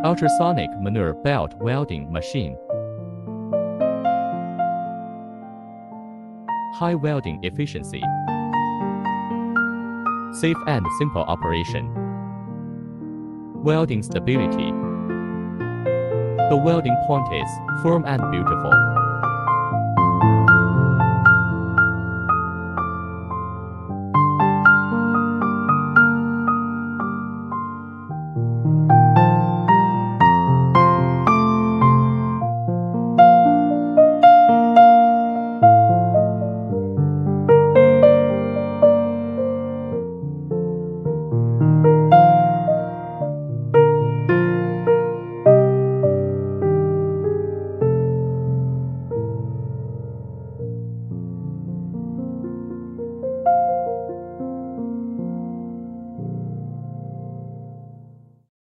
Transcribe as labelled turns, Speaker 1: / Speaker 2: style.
Speaker 1: Ultrasonic manure belt welding machine. High welding efficiency. Safe and simple operation. Welding stability. The welding point is firm and beautiful.